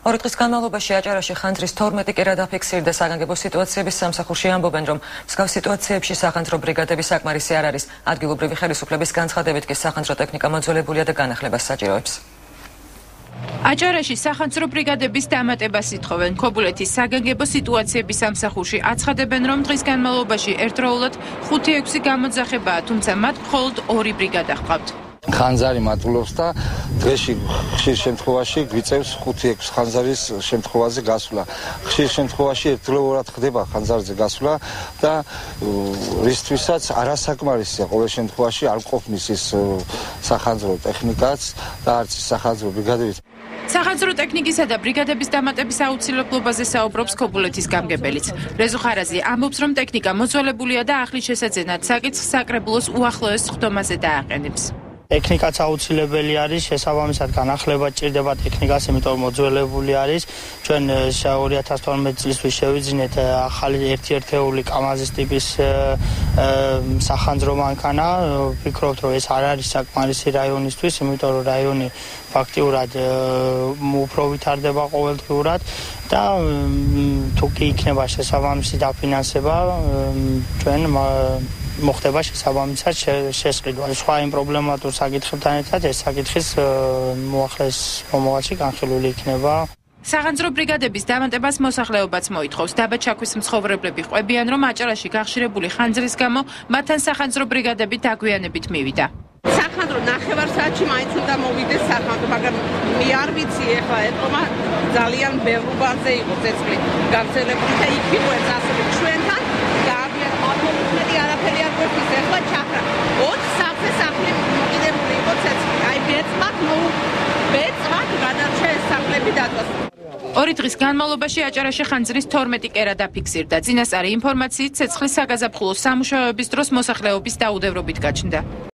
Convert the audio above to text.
ორი დღის განმავლობაში აჭარაში ხანძრის 12 კერა დაფიქსირდა საგანგებო სიტუაციების სამსახურში ამბობენ, რომ მსგავს სიტუაციებში სახანძრო ბრიგადები საკმარისი არ არის. ადგილობრივი ხელისუფლების განცხადებით კი სახანძრო ტექნიკა მოძველებულია და განახლებას საჭიროებს. აჭარაში სახანძრო ბრიგადების დამატებას ითხოვენ. ქობულეთის საგანგებო სიტუაციების სამსახურში აცხადებენ, რომ დღის განმავლობაში ერთდროულად 5-6 გამოძახებაა, თუმცა მათ მხოლოდ 2 ბრიგადა ჰყავთ. ხანძარი მატულობს და დღეში ხშირ შემთხვევაში გვიწევს 5-6 ხანძარის შემთხვევაზე გასვლა. ხშირ შემთხვევაში ერთდროულად ხდება ხანძარზე გასვლა და რისთვისაც არასაკმარისია ყოველ შემთხვევაში არ ყოფნის ის სახანძრო ტექნიკაც და არც სახანძრო ბრიგადებით. სახანძრო ტექნიკისა და ბრიგადების დამატების აუცილებლობაზე საუბრობს ქობულეთის გამგებელიც. რეზო ხარაზი ამბობს, რომ ტექნიკა მოძველებულია და ახლის შესაძენად საკითხს საკრებულოს უახლოეს სხდომაზე დააყენებს. ტექნიკაც აუცილებელი არის, შესაბამისად განახლება ჭირდება ტექნიკას, იმიტომ მოძველებული არის. ჩვენ 2012 წლისთვის შევიძინეთ ახალი ერთიერთეული კამაზის ტიპის სახანძრო მანქანა. ვფიქრობთ, რომ ეს არ არის საკმარისი რაიონისთვის, იმიტომ რომ რაიონი ფაქტიურად უფრო ვითარდება ყოველდღიურად და თუ კი იქნება შესაბამისი დაფინანსება, ჩვენ მოხდება შესაბამისად შესყიდვა. სხვა იმ პრობლემატურ საკითხებთან ერთად ეს საკითხის მოახლეს მომავალში განხილული იქნება. სახანძრო ბრიგადების დამატებას მოსახლეობაც მოითხოვს. დაბა ჩაქვის მცხოვრებლები ყვებიან, რომ აჭარაში გახშირებული ხანძრის გამო მათთან სახანძრო ბრიგადები დაგვიანებით მივიდა. სახანძრო ნახევარ საათში მაინც უნდა მოვიდეს სახანძრო, მაგრამ მე არ ვიცი ეხლა ეთქმა ძალიან ბევრობაზე იყო ცეცხლი გავრცელებული და იქნებოდეს ასევე ჩვენთან გააბიათ ავტობუსები არაფერი არ გვექვის ეხლა ჩახრა 20 სახლზე სახლი მოკიდებული იყო ცეცხლი. აი ბეწმად გადარჩა ეს სახლები დაწვას. 2 დღის განმავლობაში აჭარაში ხანძრის 12 კერა დაფიქსირდა. წინასწარი ინფორმაციით ცეცხლის საგაზაფხულო სამუშაოების დროს მოსახლეობის დაუდევრობით გაჩნდა.